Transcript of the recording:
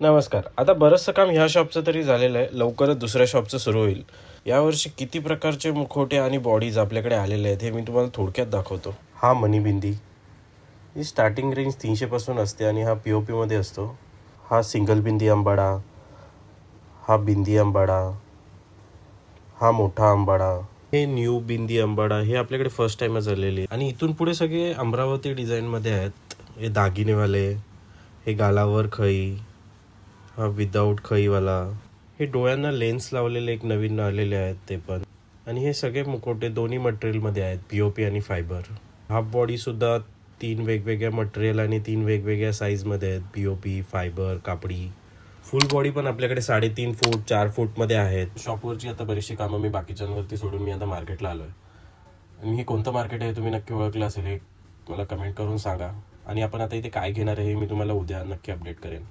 नमस्कार. आता बरंचसं काम ह्या शॉपचं तरी झालेलं आहे. लवकरच दुसऱ्या शॉपचं सुरू होईल. यावर्षी किती प्रकारचे मुखवटे आणि बॉडीज आपल्याकडे आलेले आहेत हे मी तुम्हाला थोडक्यात दाखवतो. हा मनी बिंदी, ही स्टार्टिंग रेंज 300 पासून असते आणि हा POP मध्ये असतो. हा सिंगल बिंदी आंबाडा, हा बिंदी आंबाडा, हा मोठा आंबाडा, हे न्यू बिंदी आंबाडा. हे आपल्याकडे फर्स्ट टाइमच आलेले आणि इथून पुढे सगळे अमरावती डिझाईनमध्ये आहेत. हे दागिनेवाले, हे गालावर खळी, हा विदाऊट खईवाला, हे डोळ्यांना लेन्स लावलेले एक नवीन आलेले आहेत ते पण. आणि हे सगळे मुखवटे दोन्ही मटेरियलमध्ये आहेत, POP आणि फायबर. हाफ बॉडीसुद्धा 3 वेगवेगळ्या मटेरियल आणि 3 वेगवेगळ्या साईजमध्ये आहेत, POP, फायबर, कापडी. फुल बॉडी पण आपल्याकडे 3.5 फूट 4 फूटमध्ये आहेत. शॉपवरची आता बरीचशी कामं मी बाकीच्यांवरती सोडून मी आता मार्केटला आलो आहे. आणि हे कोणतं मार्केट आहे तुम्ही नक्की ओळखलं असेल हे मला कमेंट करून सांगा. आणि आपण आता इथे काय घेणार आहे हे मी तुम्हाला उद्या नक्की अपडेट करेन.